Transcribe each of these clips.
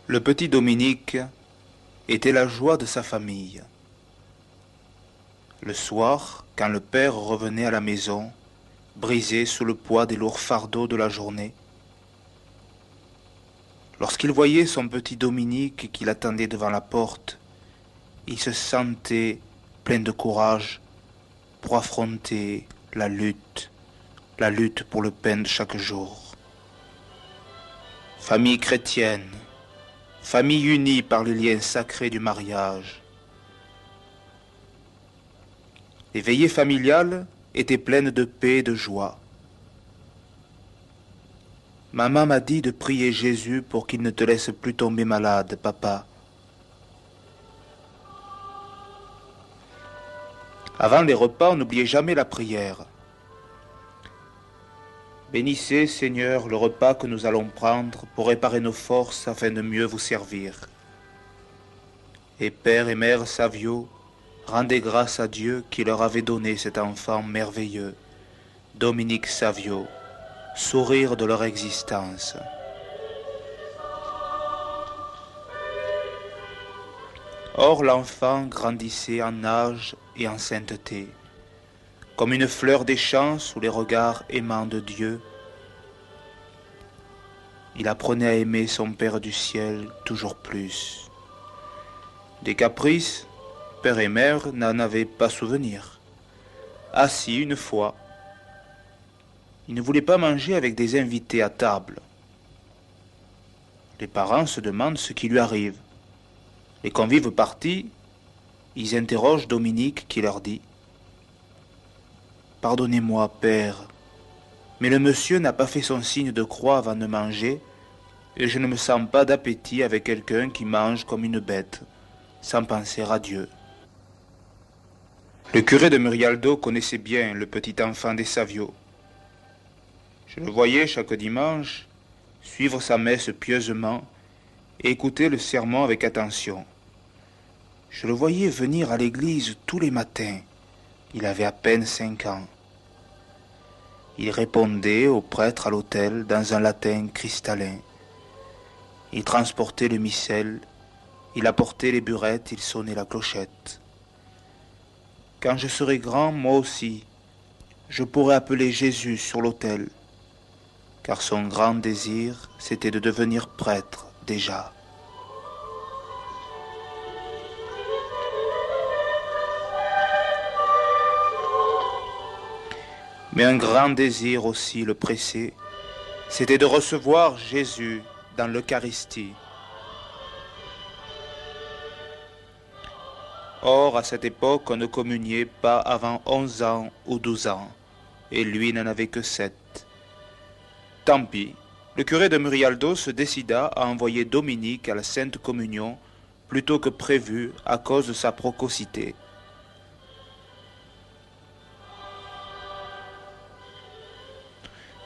Le petit Dominique était la joie de sa famille. Le soir, quand le père revenait à la maison, brisé sous le poids des lourds fardeaux de la journée, lorsqu'il voyait son petit Dominique qui l'attendait devant la porte, il se sentait plein de courage pour affronter la lutte pour le pain de chaque jour. Famille chrétienne, famille unie par les liens sacrés du mariage. Les veillées familiales étaient pleines de paix et de joie. Maman m'a dit de prier Jésus pour qu'il ne te laisse plus tomber malade, papa. Avant les repas, on n'oubliait jamais la prière. Bénissez, Seigneur, le repas que nous allons prendre pour réparer nos forces afin de mieux vous servir. Et Père et Mère Savio, rendez grâce à Dieu qui leur avait donné cet enfant merveilleux, Dominique Savio, sourire de leur existence. Or l'enfant grandissait en âge et en sainteté, comme une fleur des champs sous les regards aimants de Dieu. Il apprenait à aimer son Père du ciel toujours plus. Des caprices, père et mère n'en avaient pas souvenir. Assis une fois, il ne voulait pas manger avec des invités à table. Les parents se demandent ce qui lui arrive. Les convives partis, ils interrogent Dominique qui leur dit « Pardonnez-moi, père, mais le monsieur n'a pas fait son signe de croix avant de manger et je ne me sens pas d'appétit avec quelqu'un qui mange comme une bête, sans penser à Dieu. » Le curé de Murialdo connaissait bien le petit enfant des Savio. Je le voyais chaque dimanche suivre sa messe pieusement et écouter le sermon avec attention. Je le voyais venir à l'église tous les matins. Il avait à peine 5 ans. Il répondait au prêtre à l'autel dans un latin cristallin. Il transportait le missel, il apportait les burettes, il sonnait la clochette. Quand je serai grand, moi aussi, je pourrai appeler Jésus sur l'autel, car son grand désir, c'était de devenir prêtre déjà. Mais un grand désir aussi le pressait, c'était de recevoir Jésus dans l'Eucharistie. Or, à cette époque, on ne communiait pas avant 11 ans ou 12 ans, et lui n'en avait que 7. Tant pis, le curé de Murialdo se décida à envoyer Dominique à la Sainte Communion plutôt que prévu à cause de sa précocité.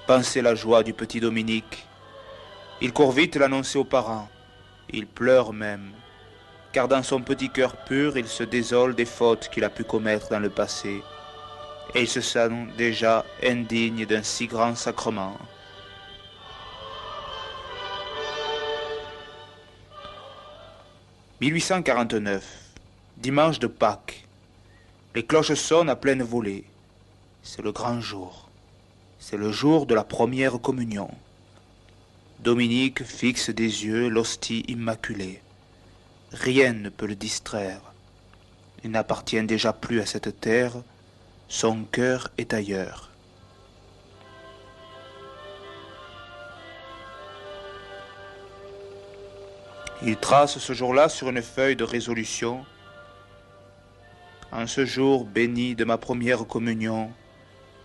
Pensez la joie du petit Dominique. Il court vite l'annoncer aux parents. Il pleure même, car dans son petit cœur pur, il se désole des fautes qu'il a pu commettre dans le passé, et il se sent déjà indigne d'un si grand sacrement. « 1849, dimanche de Pâques. Les cloches sonnent à pleine volée. C'est le grand jour. C'est le jour de la première communion. Dominique fixe des yeux l'hostie immaculée. Rien ne peut le distraire. Il n'appartient déjà plus à cette terre, son cœur est ailleurs. Il trace ce jour-là sur une feuille de résolution. En ce jour béni de ma première communion,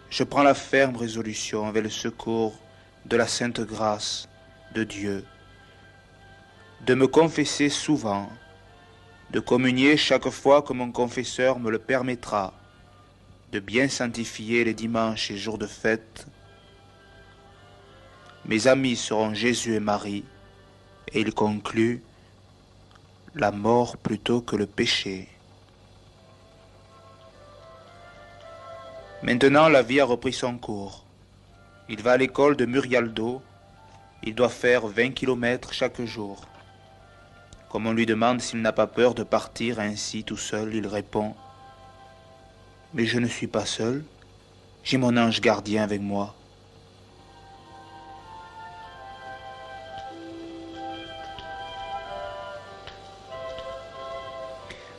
je prends la ferme résolution avec le secours de la sainte grâce de Dieu, de me confesser souvent, de communier chaque fois que mon confesseur me le permettra, de bien sanctifier les dimanches et jours de fête. Mes amis seront Jésus et Marie, et il conclut la mort plutôt que le péché. Maintenant, la vie a repris son cours. Il va à l'école de Murialdo. Il doit faire 20 kilomètres chaque jour. Comme on lui demande s'il n'a pas peur de partir ainsi tout seul, il répond: Mais je ne suis pas seul, j'ai mon ange gardien avec moi.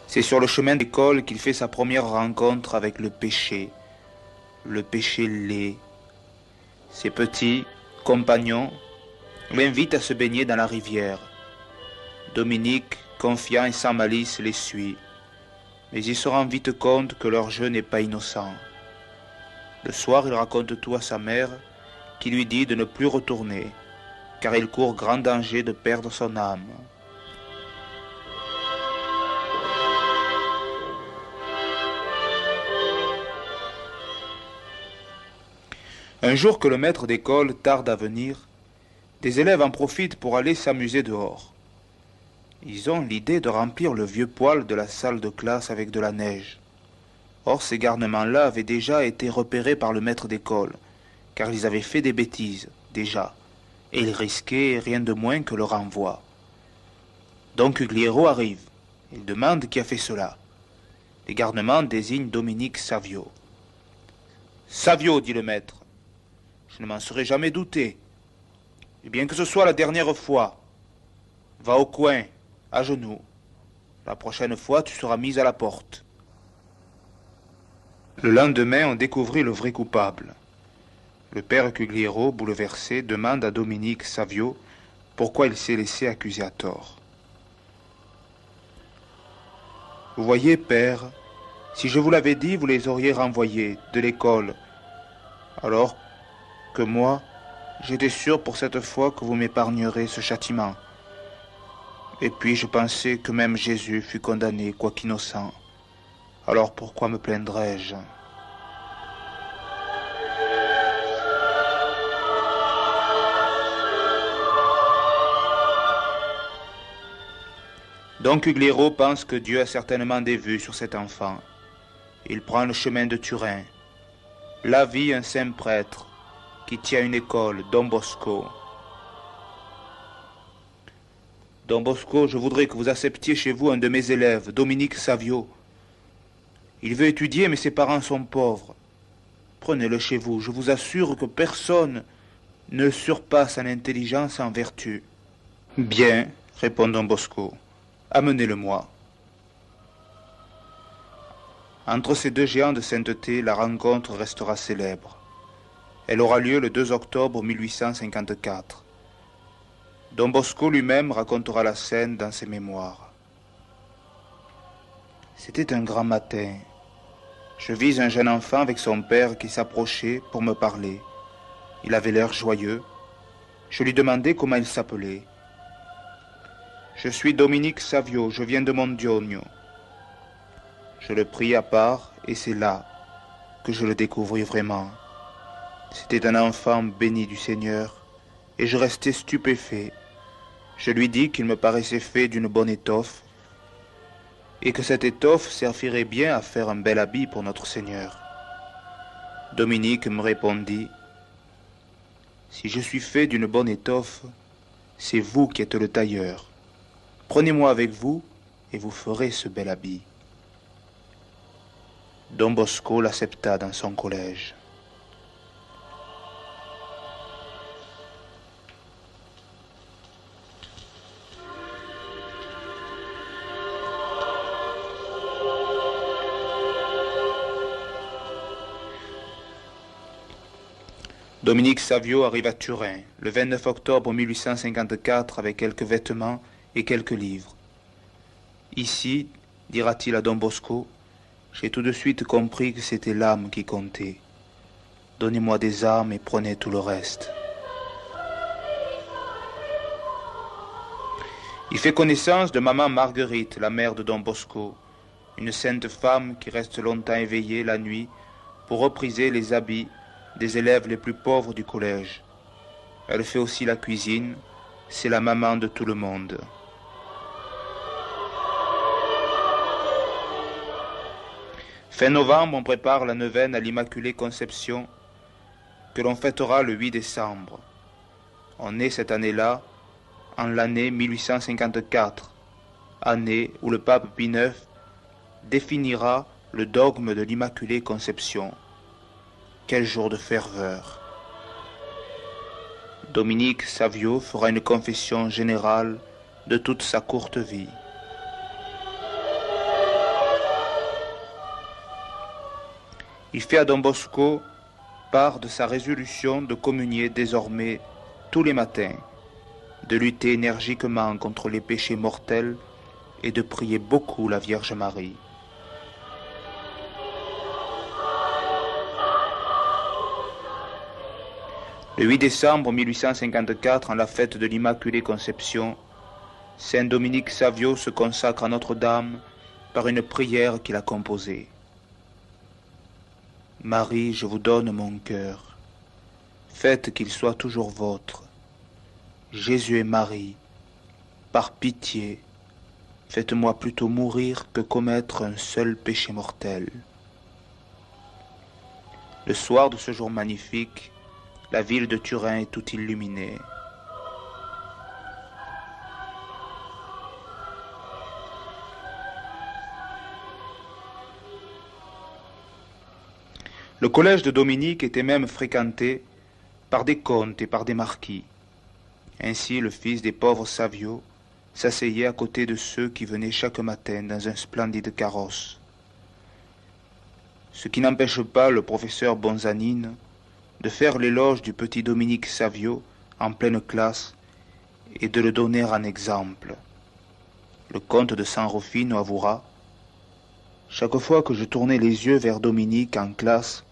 C'est sur le chemin d'école qu'il fait sa première rencontre avec le péché laid. Ses petits compagnons l'invitent à se baigner dans la rivière. Dominique, confiant et sans malice, les suit. Mais il se rend vite compte que leur jeu n'est pas innocent. Le soir, il raconte tout à sa mère, qui lui dit de ne plus retourner, car il court grand danger de perdre son âme. Un jour que le maître d'école tarde à venir, des élèves en profitent pour aller s'amuser dehors. Ils ont l'idée de remplir le vieux poêle de la salle de classe avec de la neige. Or, ces garnements-là avaient déjà été repérés par le maître d'école, car ils avaient fait des bêtises, déjà, et ils risquaient rien de moins que le renvoi. Donc Ugliero arrive. Il demande qui a fait cela. Les garnements désignent Dominique Savio. « Savio, dit le maître, je ne m'en serais jamais douté. Et bien que ce soit la dernière fois, va au coin, à genoux. La prochaine fois, tu seras mis à la porte. » Le lendemain, on découvrit le vrai coupable. Le père Cugliero, bouleversé, demande à Dominique Savio pourquoi il s'est laissé accuser à tort. « Vous voyez, père, si je vous l'avais dit, vous les auriez renvoyés de l'école, alors que moi, j'étais sûr pour cette fois que vous m'épargnerez ce châtiment. Et puis je pensais que même Jésus fut condamné, quoiqu'innocent. Alors pourquoi me plaindrais-je ? Donc Ugliero pense que Dieu a certainement des vues sur cet enfant. Il prend le chemin de Turin. Là vit un saint prêtre qui tient une école, Don Bosco. Don Bosco, je voudrais que vous acceptiez chez vous un de mes élèves, Dominique Savio. Il veut étudier, mais ses parents sont pauvres. Prenez-le chez vous, je vous assure que personne ne surpasse en intelligence et en vertu. Bien, répond Don Bosco, amenez-le-moi. Entre ces deux géants de sainteté, la rencontre restera célèbre. Elle aura lieu le 2 octobre 1854. Don Bosco lui-même racontera la scène dans ses mémoires. C'était un grand matin. Je vis un jeune enfant avec son père qui s'approchait pour me parler. Il avait l'air joyeux. Je lui demandai comment il s'appelait. « Je suis Dominique Savio, je viens de Mondionio. » Je le pris à part et c'est là que je le découvris vraiment. C'était un enfant béni du Seigneur et je restai stupéfait. Je lui dis qu'il me paraissait fait d'une bonne étoffe et que cette étoffe servirait bien à faire un bel habit pour notre Seigneur. Dominique me répondit: « Si je suis fait d'une bonne étoffe, c'est vous qui êtes le tailleur. Prenez-moi avec vous et vous ferez ce bel habit. » Don Bosco l'accepta dans son collège. Dominique Savio arrive à Turin le 29 octobre 1854 avec quelques vêtements et quelques livres. Ici, dira-t-il à Don Bosco, j'ai tout de suite compris que c'était l'âme qui comptait. Donnez-moi des armes et prenez tout le reste. Il fait connaissance de maman Marguerite, la mère de Don Bosco, une sainte femme qui reste longtemps éveillée la nuit pour repriser les habits des élèves les plus pauvres du collège. Elle fait aussi la cuisine, c'est la maman de tout le monde. Fin novembre, on prépare la neuvaine à l'Immaculée Conception que l'on fêtera le 8 décembre. On est cette année-là en l'année 1854 année où le pape Pie IX définira le dogme de l'Immaculée Conception. Quel jour de ferveur! Dominique Savio fera une confession générale de toute sa courte vie. Il fait à Don Bosco part de sa résolution de communier désormais tous les matins, de lutter énergiquement contre les péchés mortels et de prier beaucoup la Vierge Marie. Le 8 décembre 1854, en la fête de l'Immaculée Conception, Saint Dominique Savio se consacre à Notre-Dame par une prière qu'il a composée. Marie, je vous donne mon cœur. Faites qu'il soit toujours vôtre. Jésus et Marie, par pitié, faites-moi plutôt mourir que commettre un seul péché mortel. Le soir de ce jour magnifique, la ville de Turin est tout illuminée. Le collège de Dominique était même fréquenté par des comtes et par des marquis. Ainsi, le fils des pauvres Savio s'asseyait à côté de ceux qui venaient chaque matin dans un splendide carrosse. Ce qui n'empêche pas le professeur Bonzanine de faire l'éloge du petit Dominique Savio en pleine classe et de le donner en exemple. Le comte de San Rufino avouera: chaque fois que je tournais les yeux vers Dominique en classe,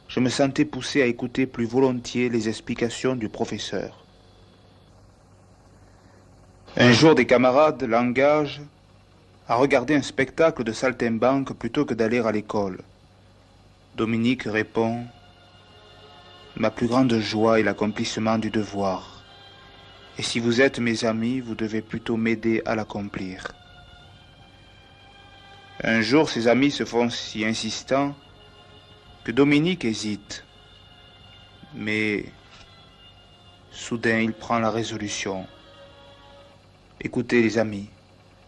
je me sentais poussé à écouter plus volontiers les explications du professeur. Un jour, des camarades l'engagent à regarder un spectacle de saltimbanque plutôt que d'aller à l'école. Dominique répond: ma plus grande joie est l'accomplissement du devoir. Et si vous êtes mes amis, vous devez plutôt m'aider à l'accomplir. Un jour, ses amis se font si insistants que Dominique hésite. Mais soudain, il prend la résolution. Écoutez, les amis,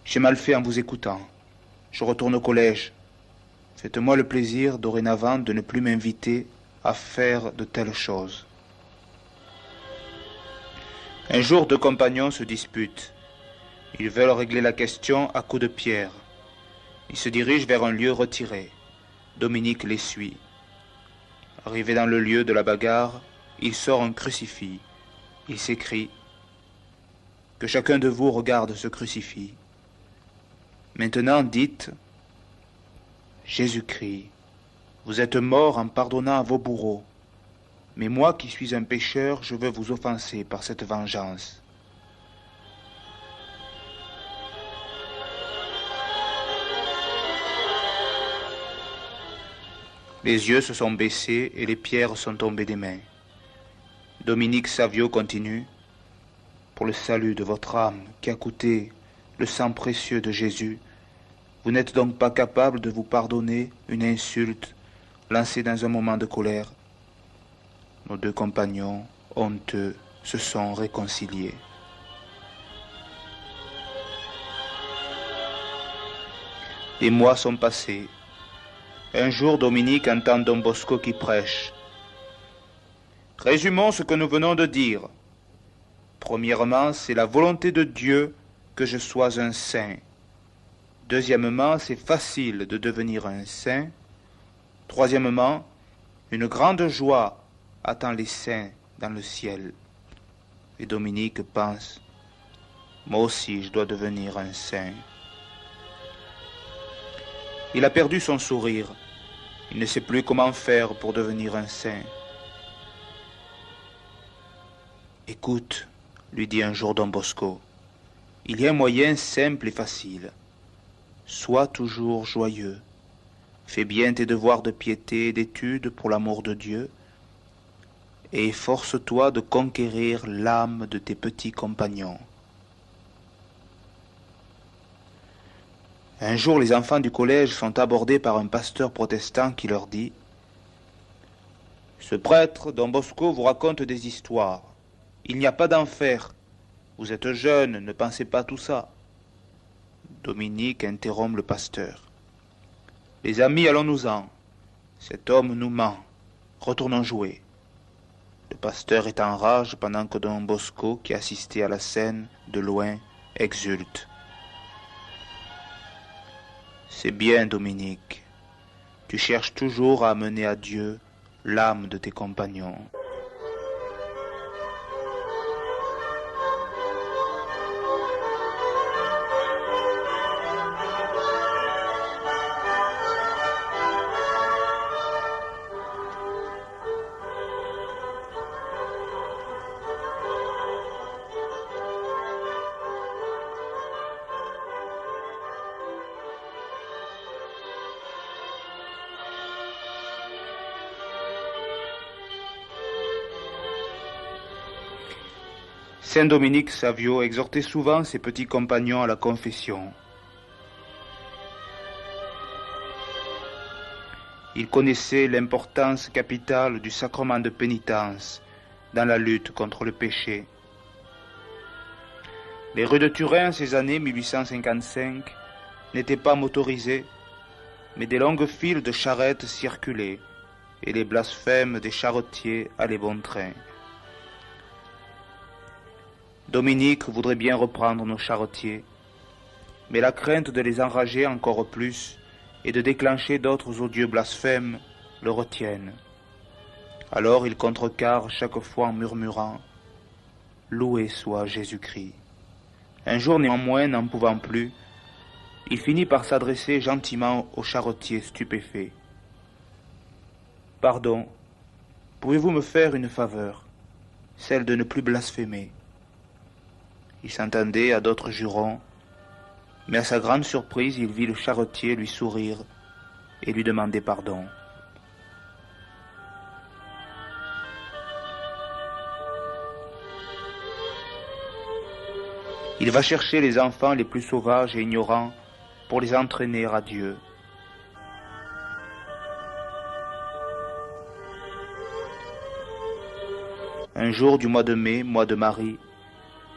j'ai mal fait en vous écoutant. Je retourne au collège. Faites-moi le plaisir, dorénavant, de ne plus m'inviter à faire de telles choses. Un jour, deux compagnons se disputent. Ils veulent régler la question à coups de pierre. Ils se dirigent vers un lieu retiré. Dominique les suit. Arrivé dans le lieu de la bagarre, il sort un crucifix. Il s'écrie: que chacun de vous regarde ce crucifix. Maintenant, dites: Jésus-Christ, vous êtes mort en pardonnant à vos bourreaux, mais moi qui suis un pécheur, je veux vous offenser par cette vengeance. Les yeux se sont baissés et les pierres sont tombées des mains. Dominique Savio continue: pour le salut de votre âme qui a coûté le sang précieux de Jésus, vous n'êtes donc pas capable de vous pardonner une insulte lancée dans un moment de colère. Nos deux compagnons, honteux, se sont réconciliés. Les mois sont passés. Un jour, Dominique entend Don Bosco qui prêche. Résumons ce que nous venons de dire. Premièrement, c'est la volonté de Dieu que je sois un saint. Deuxièmement, c'est facile de devenir un saint. Troisièmement, une grande joie attend les saints dans le ciel. Et Dominique pense: moi aussi je dois devenir un saint. Il a perdu son sourire. Il ne sait plus comment faire pour devenir un saint. Écoute, lui dit un jour Don Bosco, il y a un moyen simple et facile. Sois toujours joyeux. Fais bien tes devoirs de piété et d'étude pour l'amour de Dieu, et efforce-toi de conquérir l'âme de tes petits compagnons. Un jour, les enfants du collège sont abordés par un pasteur protestant qui leur dit: ce prêtre, Don Bosco, vous raconte des histoires. Il n'y a pas d'enfer. Vous êtes jeunes, ne pensez pas tout ça. Dominique interrompt le pasteur. Les amis, allons-nous-en. Cet homme nous ment. Retournons jouer. Le pasteur est en rage pendant que Don Bosco, qui assistait à la scène de loin, exulte. C'est bien, Dominique. Tu cherches toujours à amener à Dieu l'âme de tes compagnons. Saint Dominique Savio exhortait souvent ses petits compagnons à la confession. Il connaissait l'importance capitale du sacrement de pénitence dans la lutte contre le péché. Les rues de Turin, ces années 1855, n'étaient pas motorisées, mais des longues files de charrettes circulaient et les blasphèmes des charretiers allaient bon train. Dominique voudrait bien reprendre nos charretiers, mais la crainte de les enrager encore plus et de déclencher d'autres odieux blasphèmes le retiennent. Alors il contrecarre chaque fois en murmurant « Loué soit Jésus-Christ ». Un jour néanmoins, n'en pouvant plus, il finit par s'adresser gentiment au charretier stupéfait. « Pardon, pouvez-vous me faire une faveur, celle de ne plus blasphémer ?» Il s'entendait à d'autres jurons, mais à sa grande surprise, il vit le charretier lui sourire et lui demander pardon. Il va chercher les enfants les plus sauvages et ignorants pour les entraîner à Dieu. Un jour du mois de mai, mois de Marie,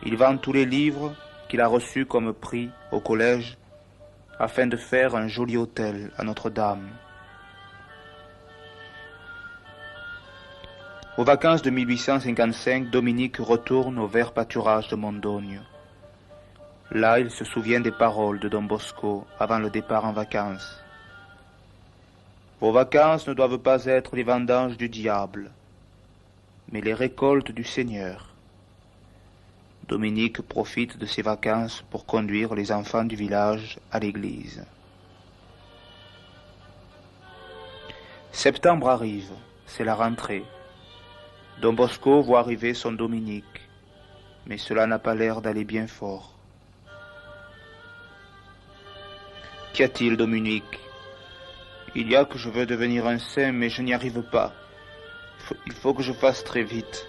il vend tous les livres qu'il a reçus comme prix au collège afin de faire un joli hôtel à Notre-Dame. Aux vacances de 1855, Dominique retourne au vert pâturage de Mondogne. Là, il se souvient des paroles de Don Bosco avant le départ en vacances. Vos vacances ne doivent pas être les vendanges du diable, mais les récoltes du Seigneur. Dominique profite de ses vacances pour conduire les enfants du village à l'église. Septembre arrive, c'est la rentrée. Don Bosco voit arriver son Dominique, mais cela n'a pas l'air d'aller bien fort. Qu'y a-t-il, Dominique? Il y a que je veux devenir un saint, mais je n'y arrive pas. Il faut que je fasse très vite,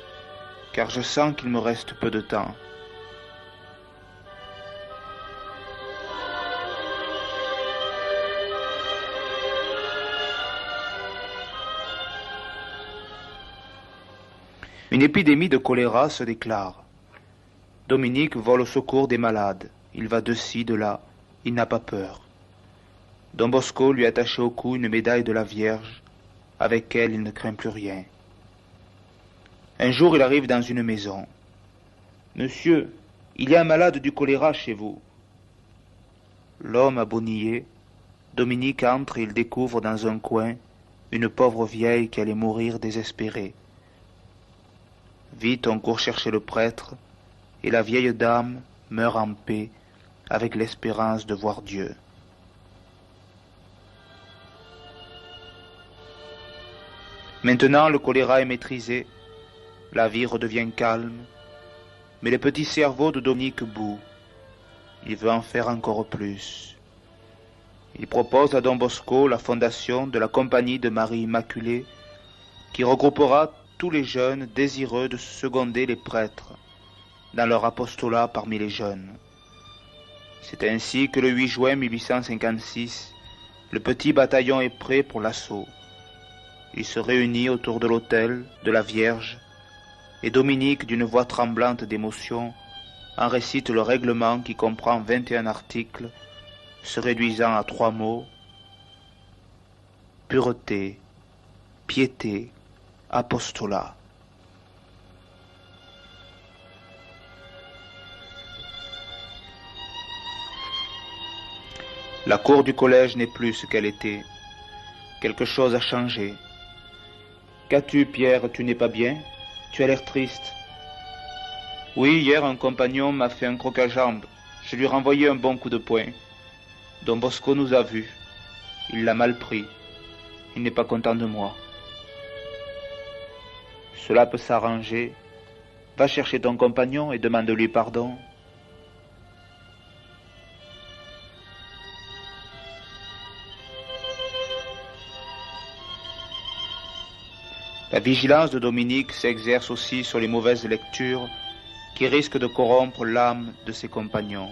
car je sens qu'il me reste peu de temps. Une épidémie de choléra se déclare. Dominique vole au secours des malades. Il va de ci, de là. Il n'a pas peur. Don Bosco lui a attaché au cou une médaille de la Vierge, avec elle il ne craint plus rien. Un jour il arrive dans une maison. « Monsieur, il y a un malade du choléra chez vous. » L'homme a beau nier, Dominique entre et il découvre dans un coin une pauvre vieille qui allait mourir désespérée. Vite on court chercher le prêtre, et la vieille dame meurt en paix avec l'espérance de voir Dieu. Maintenant le choléra est maîtrisé, la vie redevient calme, mais le petit cerveau de Dominique bout. Il veut en faire encore plus. Il propose à Don Bosco la fondation de la Compagnie de Marie Immaculée, qui regroupera tous les jeunes désireux de seconder les prêtres dans leur apostolat parmi les jeunes. C'est ainsi que le 8 juin 1856, le petit bataillon est prêt pour l'assaut. Il se réunit autour de l'autel de la Vierge et Dominique, d'une voix tremblante d'émotion, en récite le règlement qui comprend 21 articles se réduisant à 3 mots: pureté, piété, apostolat. La cour du collège n'est plus ce qu'elle était. Quelque chose a changé. Qu'as-tu, Pierre? Tu n'es pas bien? Tu as l'air triste. Oui, hier, un compagnon m'a fait un croc-à-jambes. Je lui ai renvoyé un bon coup de poing. Don Bosco nous a vus. Il l'a mal pris. Il n'est pas content de moi. Cela peut s'arranger. Va chercher ton compagnon et demande-lui pardon. La vigilance de Dominique s'exerce aussi sur les mauvaises lectures qui risquent de corrompre l'âme de ses compagnons.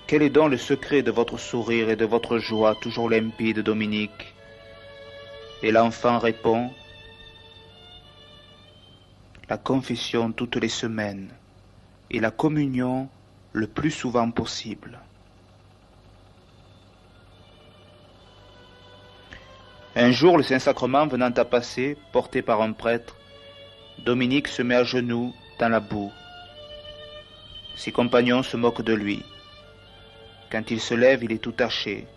Quel est donc le secret de votre sourire et de votre joie toujours limpide, Dominique? Et l'enfant répond: la confession toutes les semaines et la communion le plus souvent possible. Un jour, le Saint-Sacrement venant à passer, porté par un prêtre, Dominique se met à genoux dans la boue. Ses compagnons se moquent de lui. Quand il se lève, il est tout taché.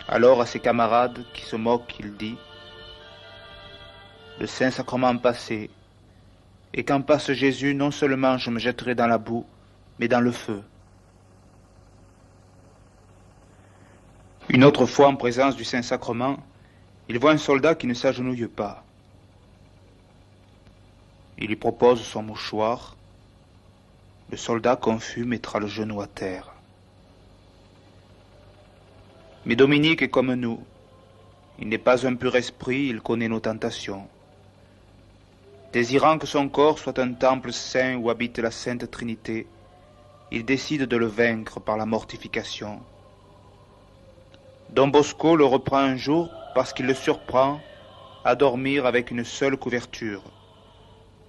Alors à ses camarades qui se moquent, il dit: le Saint-Sacrement passé, et quand passe Jésus, non seulement je me jetterai dans la boue, mais dans le feu. Une autre fois, en présence du Saint-Sacrement, il voit un soldat qui ne s'agenouille pas. Il lui propose son mouchoir. Le soldat, confus, mettra le genou à terre. Mais Dominique est comme nous. Il n'est pas un pur esprit, il connaît nos tentations. Désirant que son corps soit un temple saint où habite la Sainte Trinité, il décide de le vaincre par la mortification. Don Bosco le reprend un jour parce qu'il le surprend à dormir avec une seule couverture.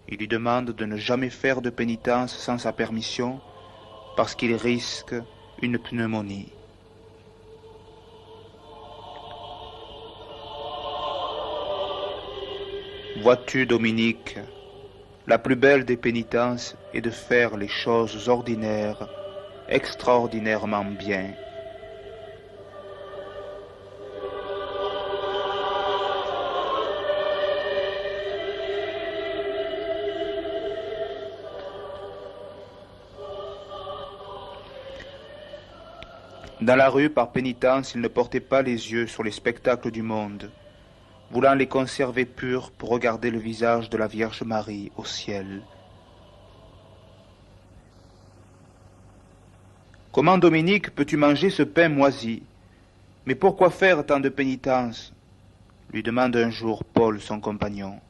Il lui demande de ne jamais faire de pénitence sans sa permission parce qu'il risque une pneumonie. Vois-tu, Dominique, la plus belle des pénitences est de faire les choses ordinaires extraordinairement bien. Dans la rue, par pénitence, il ne portait pas les yeux sur les spectacles du monde, voulant les conserver purs pour regarder le visage de la Vierge Marie au ciel. Comment, Dominique, peux-tu manger ce pain moisi? Mais pourquoi faire tant de pénitence? Lui demande un jour Paul, son compagnon.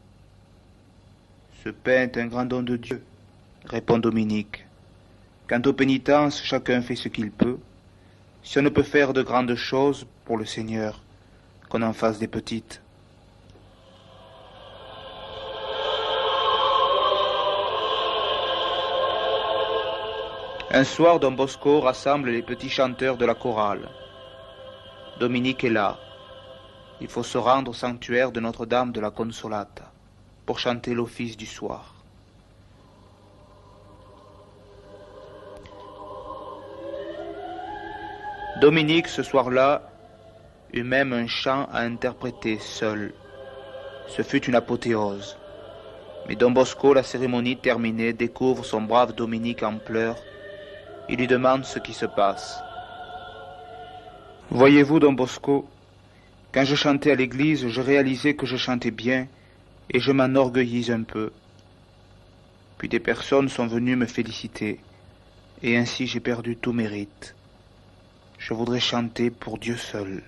Ce pain est un grand don de Dieu, répond Dominique. Quant aux pénitences, chacun fait ce qu'il peut. Si on ne peut faire de grandes choses pour le Seigneur, qu'on en fasse des petites. Un soir, Don Bosco rassemble les petits chanteurs de la chorale. Dominique est là. Il faut se rendre au sanctuaire de Notre-Dame de la Consolata pour chanter l'office du soir. Dominique, ce soir-là, eut même un chant à interpréter seul. Ce fut une apothéose. Mais Don Bosco, la cérémonie terminée, découvre son brave Dominique en pleurs. Il lui demande ce qui se passe. Voyez-vous, Don Bosco, quand je chantais à l'église, je réalisais que je chantais bien et je m'enorgueillis un peu. Puis des personnes sont venues me féliciter et ainsi j'ai perdu tout mérite. Je voudrais chanter pour Dieu seul.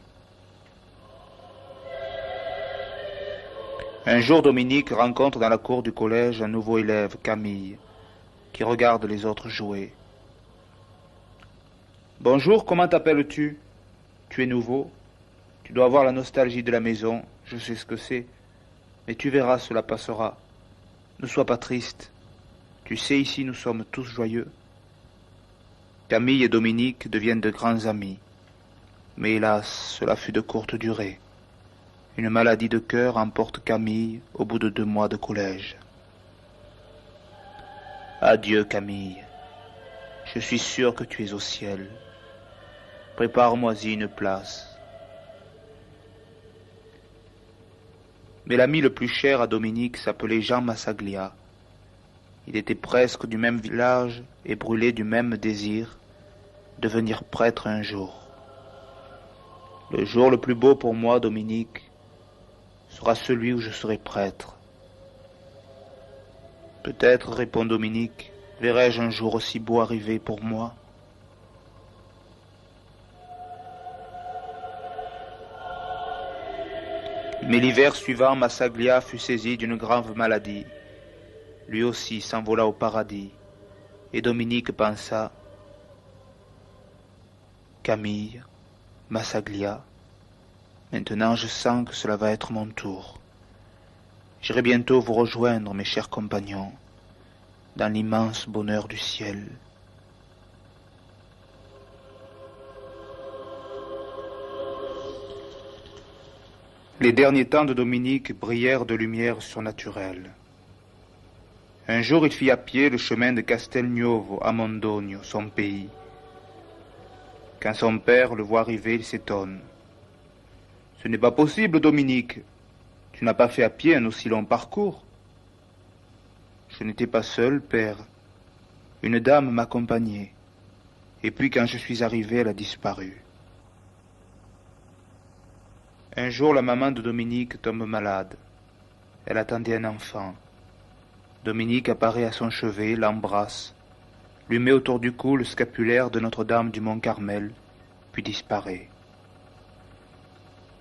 Un jour, Dominique rencontre dans la cour du collège un nouveau élève, Camille, qui regarde les autres jouer. « Bonjour, comment t'appelles-tu? Tu es nouveau. Tu dois avoir la nostalgie de la maison, je sais ce que c'est. Mais tu verras, cela passera. Ne sois pas triste. Tu sais, ici nous sommes tous joyeux. Camille et Dominique deviennent de grands amis. Mais hélas, cela fut de courte durée. Une maladie de cœur emporte Camille au bout de 2 mois de collège. Adieu Camille, je suis sûr que tu es au ciel. Prépare-moi-y une place. Mais l'ami le plus cher à Dominique s'appelait Jean Massaglia. Il était presque du même village et brûlait du même désir, devenir prêtre un jour. Le jour le plus beau pour moi, Dominique, sera celui où je serai prêtre. Peut-être, répond Dominique, verrai-je un jour aussi beau arriver pour moi. Mais l'hiver suivant, Massaglia fut saisi d'une grave maladie. Lui aussi s'envola au paradis. Et Dominique pensa, Camille, Massaglia, maintenant je sens que cela va être mon tour. J'irai bientôt vous rejoindre, mes chers compagnons, dans l'immense bonheur du ciel. Les derniers temps de Dominique brillèrent de lumière surnaturelle. Un jour, il fit à pied le chemin de Castelnuovo à Mondogno, son pays. Quand son père le voit arriver, il s'étonne. « Ce n'est pas possible, Dominique. Tu n'as pas fait à pied un aussi long parcours. » « Je n'étais pas seul, père. Une dame m'accompagnait. Et puis, quand je suis arrivé, elle a disparu. » Un jour, la maman de Dominique tombe malade. Elle attendait un enfant. Dominique apparaît à son chevet, l'embrasse, lui met autour du cou le scapulaire de Notre-Dame du Mont-Carmel, puis disparaît.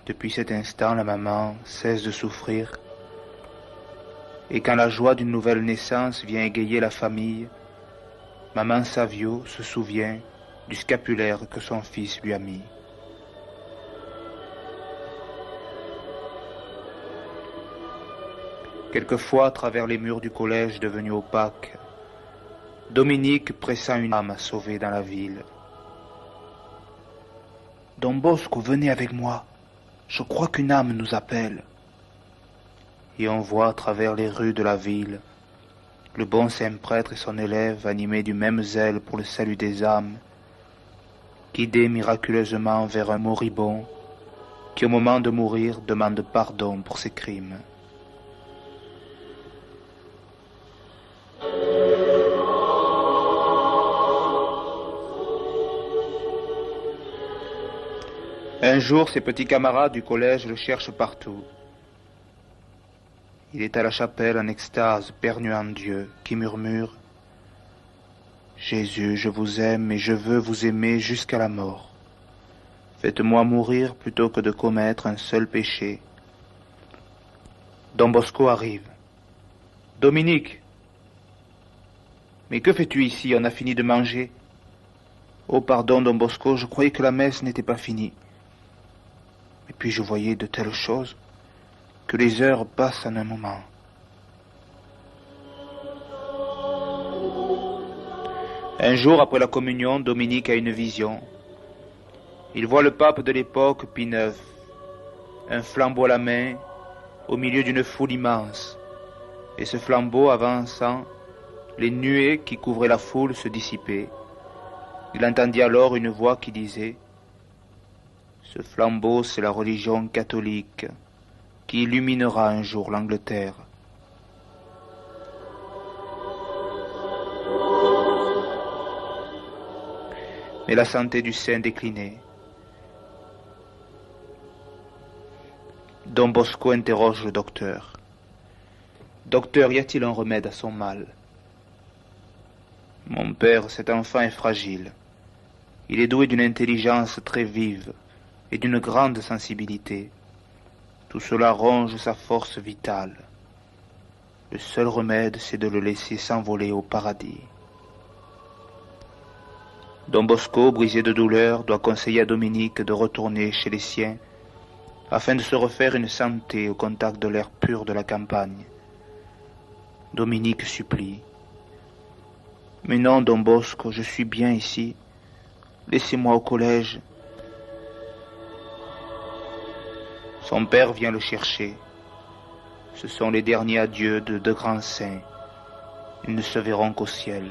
Depuis cet instant, la maman cesse de souffrir, et quand la joie d'une nouvelle naissance vient égayer la famille, maman Savio se souvient du scapulaire que son fils lui a mis. Quelquefois, à travers les murs du collège devenus opaques, Dominique pressent une âme à sauver dans la ville. « Don Bosco, venez avec moi. Je crois qu'une âme nous appelle. » Et on voit à travers les rues de la ville le bon saint prêtre et son élève animés du même zèle pour le salut des âmes, guidés miraculeusement vers un moribond qui au moment de mourir demande pardon pour ses crimes. Un jour, ses petits camarades du collège le cherchent partout. Il est à la chapelle en extase, perdu en Dieu, qui murmure « Jésus, je vous aime et je veux vous aimer jusqu'à la mort. Faites-moi mourir plutôt que de commettre un seul péché. » Don Bosco arrive. « Dominique, mais que fais-tu ici? On a fini de manger. »« Oh, pardon, Don Bosco, je croyais que la messe n'était pas finie. » Et puis je voyais de telles choses que les heures passent en un moment. Un jour après la communion, Dominique a une vision. Il voit le pape de l'époque, Pie IX, un flambeau à la main, au milieu d'une foule immense. Et ce flambeau avançant, les nuées qui couvraient la foule se dissipaient. Il entendit alors une voix qui disait « Ce flambeau, c'est la religion catholique qui illuminera un jour l'Angleterre. » Mais la santé du saint déclinait. Don Bosco interroge le docteur. « Docteur, y a-t-il un remède à son mal? » « Mon père, cet enfant est fragile. Il est doué d'une intelligence très vive et d'une grande sensibilité. Tout cela ronge sa force vitale. Le seul remède, c'est de le laisser s'envoler au paradis. » Don Bosco, brisé de douleur, doit conseiller à Dominique de retourner chez les siens afin de se refaire une santé au contact de l'air pur de la campagne. Dominique supplie. Mais non, Don Bosco, je suis bien ici. Laissez-moi au collège. Son père vient le chercher. Ce sont les derniers adieux de deux grands saints. Ils ne se verront qu'au ciel.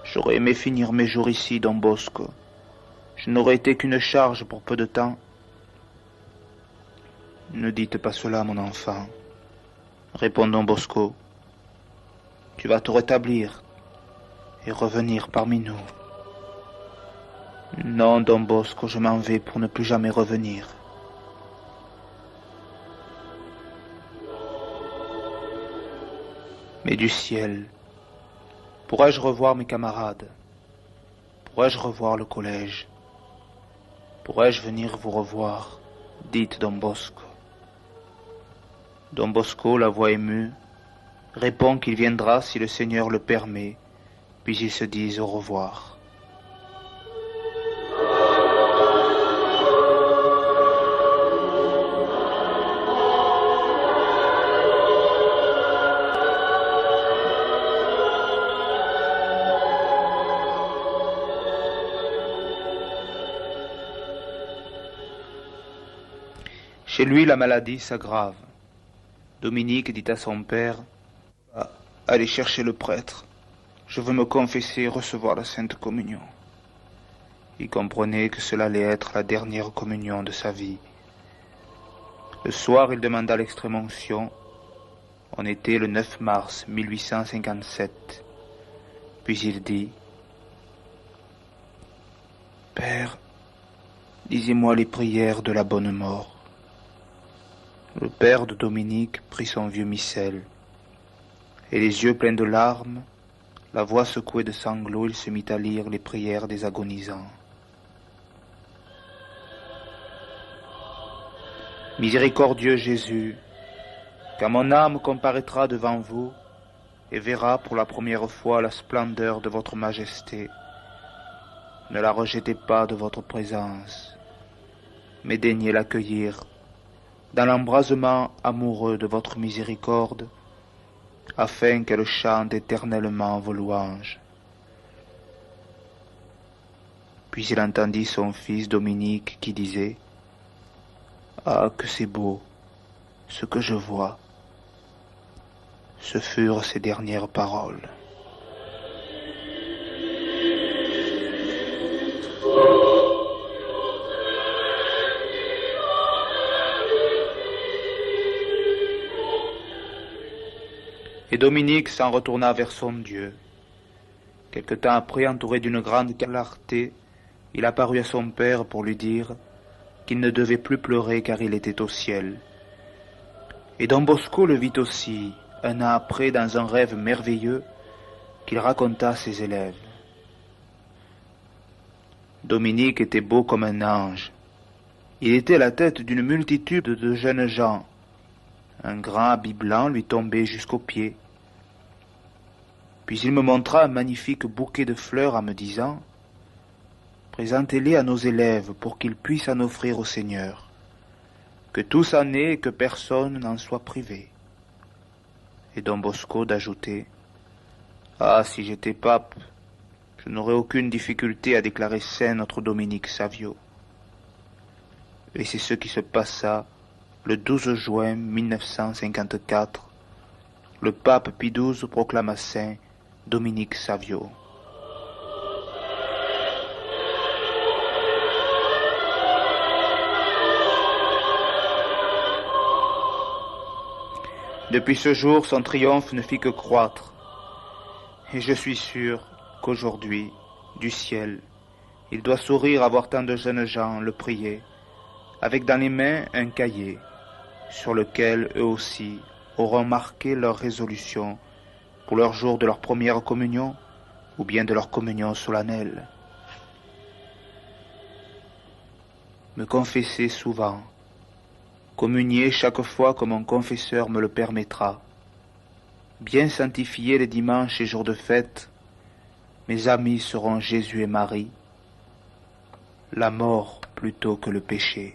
J'aurais aimé finir mes jours ici, Don Bosco. Je n'aurais été qu'une charge pour peu de temps. Ne dites pas cela, mon enfant. Répond Don Bosco. Tu vas te rétablir et revenir parmi nous. Non, Don Bosco, je m'en vais pour ne plus jamais revenir. Mais du ciel, pourrais-je revoir mes camarades? Pourrais-je revoir le collège? Pourrais-je venir vous revoir? Dites Don Bosco. Don Bosco, la voix émue, répond qu'il viendra si le Seigneur le permet, puis ils se disent au revoir. Chez lui, la maladie s'aggrave. Dominique dit à son père, « Allez chercher le prêtre. Je veux me confesser et recevoir la Sainte Communion. » Il comprenait que cela allait être la dernière communion de sa vie. Le soir, il demanda l'extrême-onction. On était le 9 mars 1857. Puis il dit, « Père, lisez-moi les prières de la bonne mort. » Le père de Dominique prit son vieux missel, et les yeux pleins de larmes, la voix secouée de sanglots, il se mit à lire les prières des agonisants. Miséricordieux Jésus, quand mon âme comparaîtra devant vous et verra pour la première fois la splendeur de votre majesté, ne la rejetez pas de votre présence, mais daignez l'accueillir dans l'embrasement amoureux de votre miséricorde, afin qu'elle chante éternellement vos louanges. Puis il entendit son fils Dominique qui disait, « Ah, que c'est beau, ce que je vois !» Ce furent ses dernières paroles. Et Dominique s'en retourna vers son Dieu. Quelque temps après, entouré d'une grande clarté, il apparut à son père pour lui dire qu'il ne devait plus pleurer car il était au ciel. Et Don Bosco le vit aussi, un an après, dans un rêve merveilleux qu'il raconta à ses élèves. Dominique était beau comme un ange. Il était à la tête d'une multitude de jeunes gens. Un grand habit blanc lui tombait jusqu'aux pieds. Puis il me montra un magnifique bouquet de fleurs en me disant, « Présentez-les à nos élèves pour qu'ils puissent en offrir au Seigneur. Que tous en aient et que personne n'en soit privé. » Et Don Bosco d'ajouter, « Ah, si j'étais pape, je n'aurais aucune difficulté à déclarer saint notre Dominique Savio. » Et c'est ce qui se passa le 12 juin 1954. Le pape Pie XII proclama saint Dominique Savio. Depuis ce jour, son triomphe ne fit que croître. Et je suis sûr qu'aujourd'hui, du ciel, il doit sourire à voir tant de jeunes gens le prier, avec dans les mains un cahier, sur lequel eux aussi auront marqué leur résolution pour leur jour de leur première communion ou bien de leur communion solennelle. Me confesser souvent, communier chaque fois que mon confesseur me le permettra, bien sanctifier les dimanches et jours de fête, mes amis seront Jésus et Marie, la mort plutôt que le péché.